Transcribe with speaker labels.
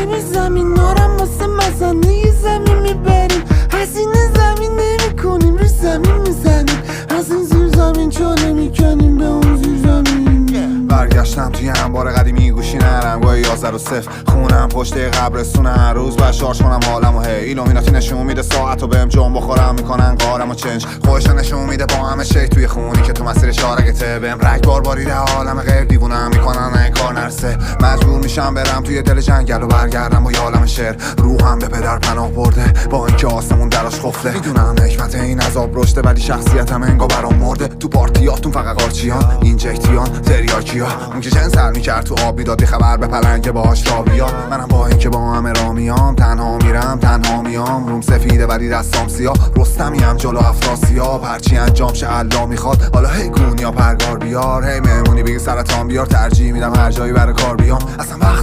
Speaker 1: نمی زمین نارم واسه مزنه زمین میبریم. از این زمین نمی کنیم رو زمین میزنیم. از این زیر زمین چاله میکنیم به اون زیر زمین.
Speaker 2: برگشتم توی انبار قدیمی گوشی نرم گوه 11 و 0 خونم پشت قبرستونه. هر روز باید شارژ کنم حالم و هی ایلومیناتی نشون میده ساعت و بهم جون بخورم میکنن قارم و چنج. خودش نشون میده با همه شیک توی خونی که تو مسیر شارگته. بهم رگبار باریده عالم غیر دیوونم میکنن این کار نرسه. مجبور میشم برم توی دل جنگل و برگردم با یالم شعر. روحم به پدر پناه برده با اینکه آسمون دراش خفته. میدونم حکمت این عذاب رشته ولی شخصیتم انگار برام مرده. تو پارتیاتون فقط قارچیان اینجکتیان تریاکیا. اون که چند سر میکرد تو آب میدادی خبر به پلنگ باهاش را بیاد. منم با اینکه با همه را میام تنها میرم تنها میام. روم سفیده ولی دستام سیاه رستمیم جلو افراسیاب. هرچی انجام شه الله میخواد حالا هی گون یا پرگار بیار. هی مهمونی بگی سرطان بیار ترجیح میدم هر جایی برای کار بیام. اصلا وقت